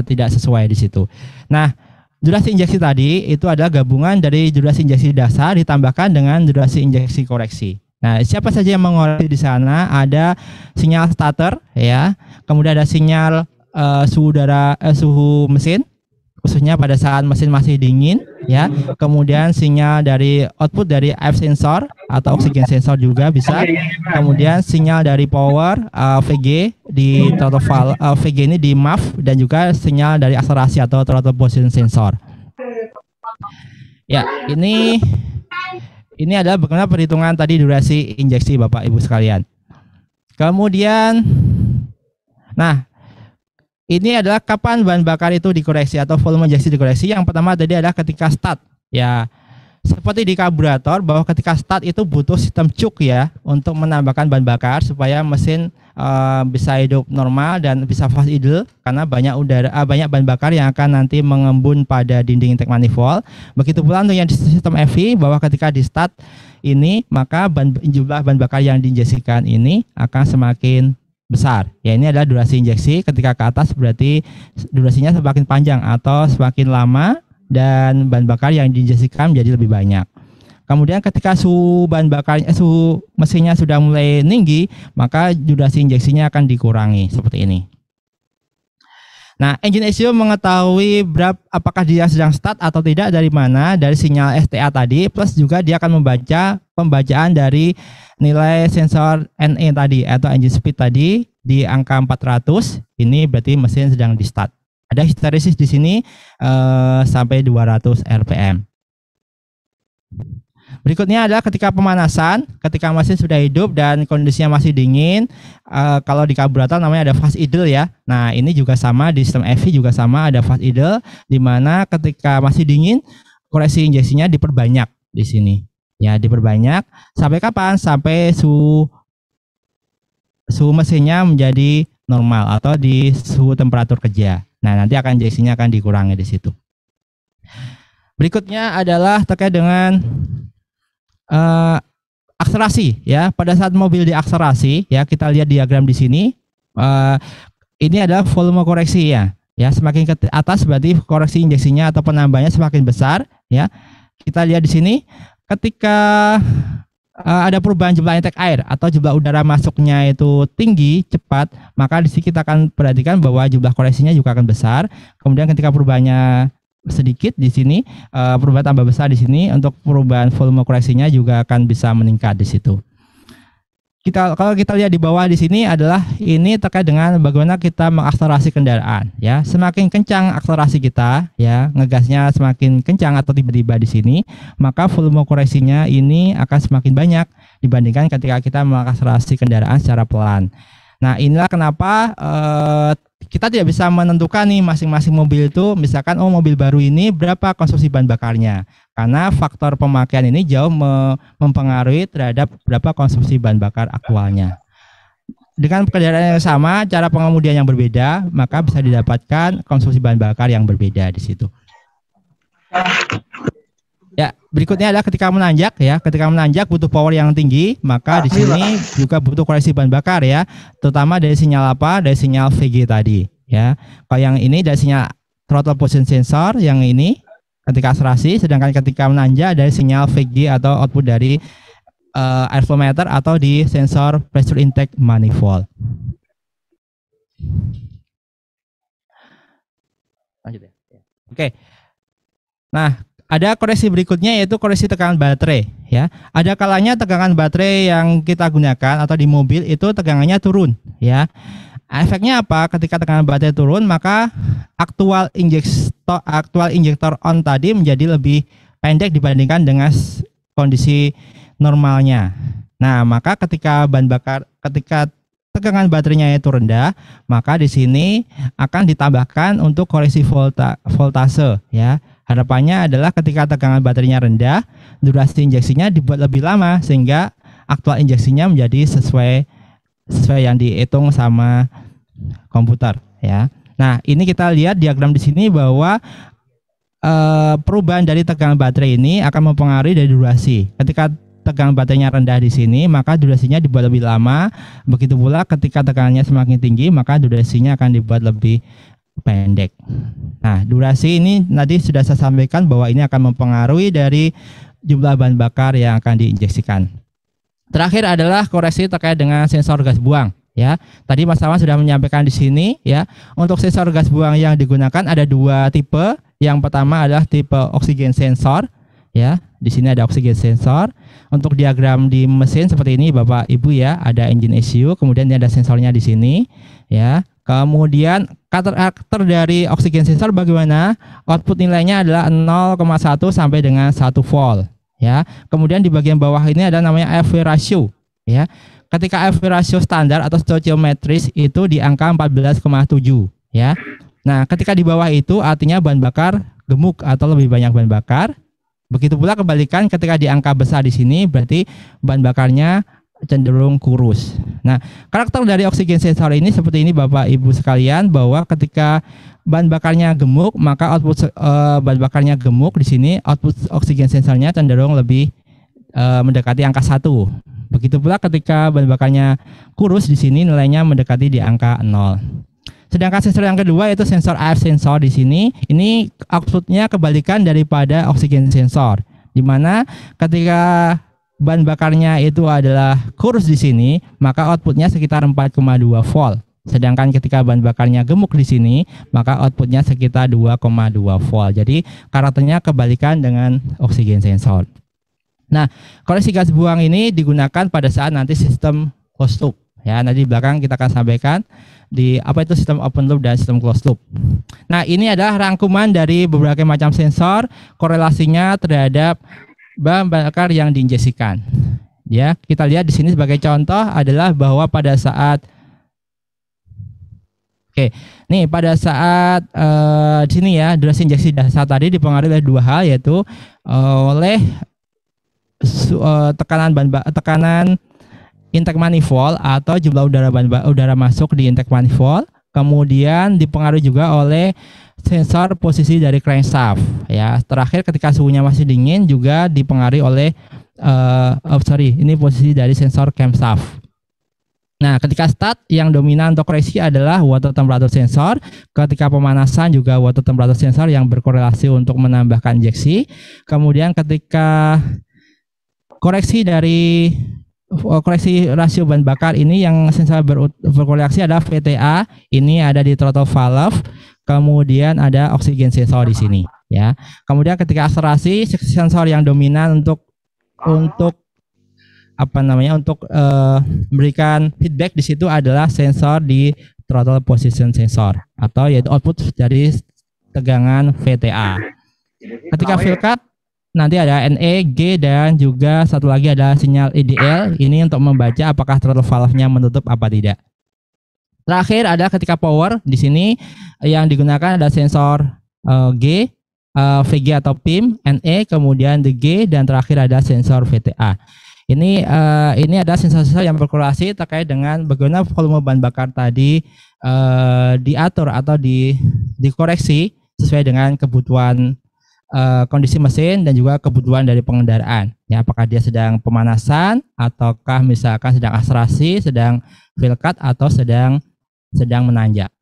tidak sesuai di situ. Nah, durasi injeksi tadi itu adalah gabungan dari durasi injeksi dasar ditambahkan dengan durasi injeksi koreksi. Nah, siapa saja yang mengoreksi di sana? Ada sinyal starter, ya. Kemudian ada sinyal suhu mesin, khususnya pada saat mesin masih dingin, ya. Kemudian sinyal dari output dari air sensor atau oksigen sensor juga bisa. Kemudian sinyal dari power VG di throttle valve, VG ini di MAF, dan juga sinyal dari akselerasi atau throttle position sensor. Ya, ini adalah bagaimana perhitungan tadi durasi injeksi Bapak Ibu sekalian. Kemudian, nah, ini adalah kapan bahan bakar itu dikoreksi atau volume injeksi dikoreksi. Yang pertama tadi adalah ketika start, ya. Seperti di karburator, bahwa ketika start itu butuh sistem cuk, ya, untuk menambahkan bahan bakar supaya mesin bisa hidup normal dan bisa fast idle, karena banyak bahan bakar yang akan nanti mengembun pada dinding intake manifold. Begitu pula untuk yang di sistem EV, bahwa ketika di start ini, maka jumlah bahan bakar yang diinjeksikan ini akan semakin besar. Ya, ini adalah durasi injeksi. Ketika ke atas berarti durasinya semakin panjang atau semakin lama dan bahan bakar yang diinjeksikan menjadi lebih banyak. Kemudian ketika suhu mesinnya sudah mulai tinggi, maka durasi injeksinya akan dikurangi seperti ini. Nah, engine ECU mengetahui apakah dia sedang start atau tidak dari mana, dari sinyal STA tadi, plus juga dia akan membaca pembacaan dari nilai sensor NE tadi atau engine speed tadi di angka 400. Ini berarti mesin sedang di start. Ada histeresis di sini sampai 200 RPM. Berikutnya adalah ketika pemanasan, ketika mesin sudah hidup dan kondisinya masih dingin. Kalau di karburator namanya ada fast idle, ya. Nah, ini juga sama di sistem EV juga sama, ada fast idle, di mana ketika masih dingin koreksi injeksinya diperbanyak di sini. Ya, diperbanyak sampai kapan? Sampai suhu mesinnya menjadi normal atau di suhu temperatur kerja. Nah, nanti injeksinya akan dikurangi di situ. Berikutnya adalah terkait dengan akselerasi, ya. Pada saat mobil diakselerasi, ya, kita lihat diagram di sini. Ini adalah volume koreksi, ya. Ya, semakin ke atas berarti koreksi injeksinya atau penambahannya semakin besar, ya. Kita lihat di sini ketika ada perubahan jumlah intake air atau jumlah udara masuknya itu tinggi, cepat, maka di sini kita akan perhatikan bahwa jumlah koreksinya juga akan besar. Kemudian ketika perubahannya sedikit di sini, perubahan tambah besar di sini, untuk perubahan volume koreksinya juga akan bisa meningkat di situ. Kalau kita lihat di bawah di sini adalah ini terkait dengan bagaimana kita mengakselerasi kendaraan, ya. Semakin kencang akselerasi kita, ya, ngegasnya semakin kencang atau tiba-tiba di sini, maka volume koreksinya ini akan semakin banyak dibandingkan ketika kita mengakselerasi kendaraan secara pelan. Nah, inilah kenapa kita tidak bisa menentukan nih masing-masing mobil itu, misalkan mobil baru ini berapa konsumsi bahan bakarnya, karena faktor pemakaian ini jauh mempengaruhi terhadap berapa konsumsi bahan bakar aktualnya. dengan pekerjaan yang sama, cara pengemudian yang berbeda, maka bisa didapatkan konsumsi bahan bakar yang berbeda di situ. Ya, berikutnya adalah ketika menanjak ya. Ketika menanjak butuh power yang tinggi, maka di sini juga butuh koreksi bahan bakar ya. Terutama dari sinyal apa? Dari sinyal VG tadi ya. Kalau yang ini dari sinyal throttle position sensor, yang ini ketika akselerasi, sedangkan ketika menanjak dari sinyal VG atau output dari airflow meter atau di sensor pressure intake manifold. Lanjut ya. Oke. Nah, ada koreksi berikutnya yaitu koreksi tegangan baterai ya. Ada kalanya tegangan baterai yang kita gunakan atau di mobil itu tegangannya turun ya. Efeknya apa? Ketika tegangan baterai turun, maka aktual injektor on tadi menjadi lebih pendek dibandingkan dengan kondisi normalnya. Nah, maka ketika tegangan baterainya itu rendah, maka di sini akan ditambahkan untuk koreksi voltase ya. Harapannya adalah ketika tegangan baterainya rendah, durasi injeksinya dibuat lebih lama sehingga aktual injeksinya menjadi sesuai yang dihitung sama komputer ya. Nah, ini kita lihat diagram di sini bahwa perubahan dari tegangan baterai ini akan mempengaruhi dari durasi. Ketika tegangan baterainya rendah di sini, maka durasinya dibuat lebih lama. Begitu pula ketika tegangannya semakin tinggi, maka durasinya akan dibuat lebih pendek. Nah, durasi ini tadi sudah saya sampaikan bahwa ini akan mempengaruhi dari jumlah bahan bakar yang akan diinjeksikan. Terakhir adalah koreksi terkait dengan sensor gas buang. Ya, tadi Mas Awan sudah menyampaikan di sini. Ya, untuk sensor gas buang yang digunakan ada dua tipe. Yang pertama adalah tipe oksigen sensor. Ya, di sini ada oksigen sensor. Untuk diagram di mesin seperti ini, Bapak Ibu ya, ada engine ECU, kemudian ada sensornya di sini. Ya, kemudian karakter dari oksigen sensor bagaimana? Output nilainya adalah 0,1 sampai dengan 1 volt. Ya, kemudian di bagian bawah ini ada namanya FV ratio. Ya, ketika FV ratio standar atau stoichiometris itu di angka 14,7. Ya, nah ketika di bawah itu artinya bahan bakar gemuk atau lebih banyak bahan bakar. Begitu pula kebalikan ketika di angka besar di sini berarti bahan bakarnya cenderung kurus. Nah, karakter dari oksigen sensor ini seperti ini Bapak Ibu sekalian, bahwa ketika bahan bakarnya gemuk, maka output bahan bakarnya gemuk di sini, output oksigen sensornya cenderung lebih mendekati angka 1. Begitu pula ketika bahan bakarnya kurus di sini nilainya mendekati di angka 0. Sedangkan sensor yang kedua yaitu sensor AF sensor di sini, ini outputnya kebalikan daripada oksigen sensor, di mana ketika bahan bakarnya itu adalah kurus di sini, maka outputnya sekitar 4,2 volt. Sedangkan ketika bahan bakarnya gemuk di sini, maka outputnya sekitar 2,2 volt. Jadi karakternya kebalikan dengan oksigen sensor. Nah, koreksi gas buang ini digunakan pada saat nanti sistem closed loop. Ya, nanti di belakang kita akan sampaikan di apa itu sistem open loop dan sistem closed loop. Nah, ini adalah rangkuman dari berbagai macam sensor, korelasinya terhadap bahan bakar yang diinjeksikan. Ya, kita lihat di sini sebagai contoh adalah bahwa pada saat pada saat di sini ya, durasi injeksi dasar tadi dipengaruhi oleh dua hal, yaitu oleh tekanan intake manifold atau jumlah udara masuk di intake manifold, kemudian dipengaruhi juga oleh sensor posisi dari crankshaft. Ya, terakhir ketika suhunya masih dingin juga dipengaruhi oleh ini posisi dari sensor camshaft. Nah, ketika start yang dominan untuk koreksi adalah water temperature sensor. Ketika pemanasan juga water temperature sensor yang berkorelasi untuk menambahkan injeksi. Kemudian ketika koreksi rasio bahan bakar ini yang sensor berkorelasi adalah VTA, ini ada di throttle valve, kemudian ada oksigen sensor di sini ya. Kemudian ketika akselerasi, sensor yang dominan untuk memberikan feedback di situ adalah sensor di throttle position sensor atau yaitu output dari tegangan VTA. Ketika fill cut nanti ada NE, G, dan juga satu lagi ada sinyal IDL. Ini untuk membaca apakah throttle valve-nya menutup apa tidak. Terakhir ada ketika power. Di sini yang digunakan ada sensor G, VG atau PIM, NE, kemudian the G, dan terakhir ada sensor VTA. Ini adalah sensor-sensor yang berkorelasi terkait dengan bagaimana volume bahan bakar tadi diatur atau dikoreksi sesuai dengan kebutuhan kondisi mesin dan juga kebutuhan dari pengendaraan. Ya, apakah dia sedang pemanasan ataukah misalkan sedang akselerasi, sedang fill cut atau sedang menanjak.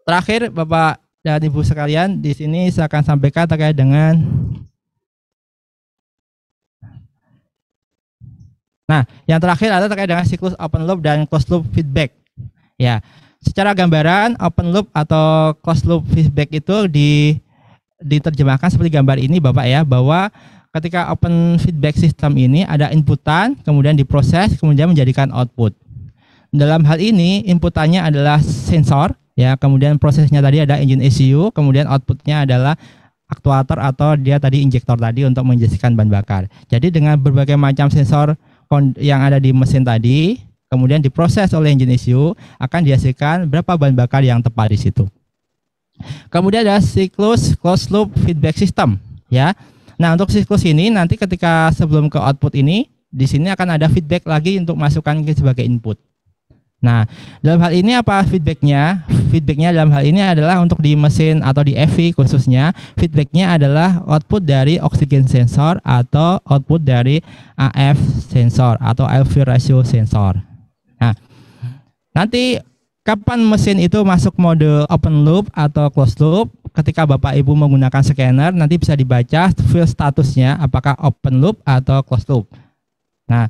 Terakhir, Bapak dan Ibu sekalian, di sini saya akan sampaikan terkait dengan yang terakhir adalah terkait dengan siklus open loop dan closed loop feedback. Ya, secara gambaran open loop atau closed loop feedback itu diterjemahkan seperti gambar ini, Bapak ya, bahwa ketika open feedback system ini ada inputan, kemudian diproses, kemudian menjadikan output. Dalam hal ini inputannya adalah sensor, ya, kemudian prosesnya tadi ada engine ECU, kemudian outputnya adalah aktuator atau dia tadi injektor tadi untuk menjadikan bahan bakar. Jadi dengan berbagai macam sensor yang ada di mesin tadi, kemudian diproses oleh engine ECU, akan dihasilkan berapa bahan bakar yang tepat di situ. Kemudian ada siklus closed loop feedback system, ya. Nah, untuk siklus ini nanti ketika sebelum ke output ini, di sini akan ada feedback lagi untuk masukkan sebagai input. Nah, dalam hal ini apa feedbacknya? Feedbacknya dalam hal ini adalah untuk di mesin atau di EV khususnya, feedbacknya adalah output dari oxygen sensor atau output dari AF sensor atau air fuel ratio sensor. Nah, nanti kapan mesin itu masuk mode open loop atau closed loop? Ketika Bapak Ibu menggunakan scanner, nanti bisa dibaca fuel statusnya apakah open loop atau closed loop. Nah,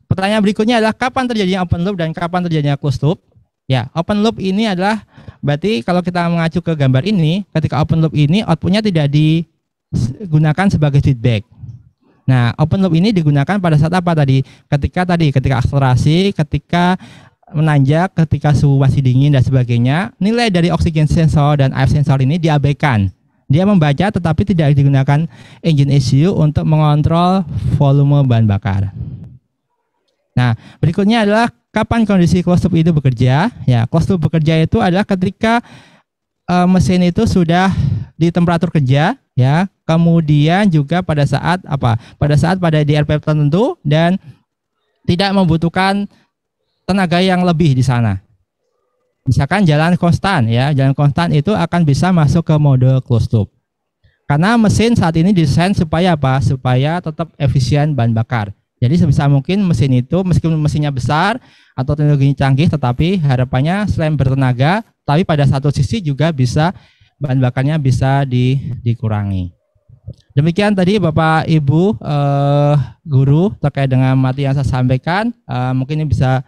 pertanyaan berikutnya adalah kapan terjadinya open loop dan kapan terjadinya closed loop? Ya, open loop ini adalah berarti kalau kita mengacu ke gambar ini, ketika open loop ini outputnya tidak digunakan sebagai feedback. Nah, open loop ini digunakan pada saat apa tadi? Ketika akselerasi, ketika menanjak, ketika suhu masih dingin dan sebagainya, nilai dari oxygen sensor dan air sensor ini diabaikan. Dia membaca tetapi tidak digunakan engine ECU untuk mengontrol volume bahan bakar. Nah, berikutnya adalah kapan kondisi closed loop itu bekerja? Ya, closed loop bekerja itu adalah ketika mesin itu sudah di temperatur kerja, ya. Kemudian juga pada saat di RPM tertentu dan tidak membutuhkan tenaga yang lebih di sana. Misalkan jalan konstan, ya, jalan konstan itu akan bisa masuk ke mode closed loop. Karena mesin saat ini didesain supaya apa? Supaya tetap efisien bahan bakar. Jadi sebisa mungkin mesin itu meskipun mesinnya besar atau teknologinya canggih, tetapi harapannya selain bertenaga, tapi pada satu sisi juga bisa bahan bakarnya bisa dikurangi. Demikian tadi Bapak Ibu guru terkait dengan materi yang saya sampaikan. Mungkin ini bisa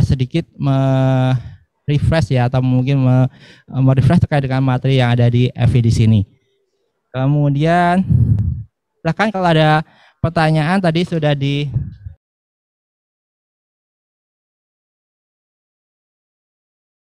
sedikit refresh ya, atau mungkin merefresh terkait dengan materi yang ada di FV di sini. Kemudian silakan kalau ada pertanyaan tadi sudah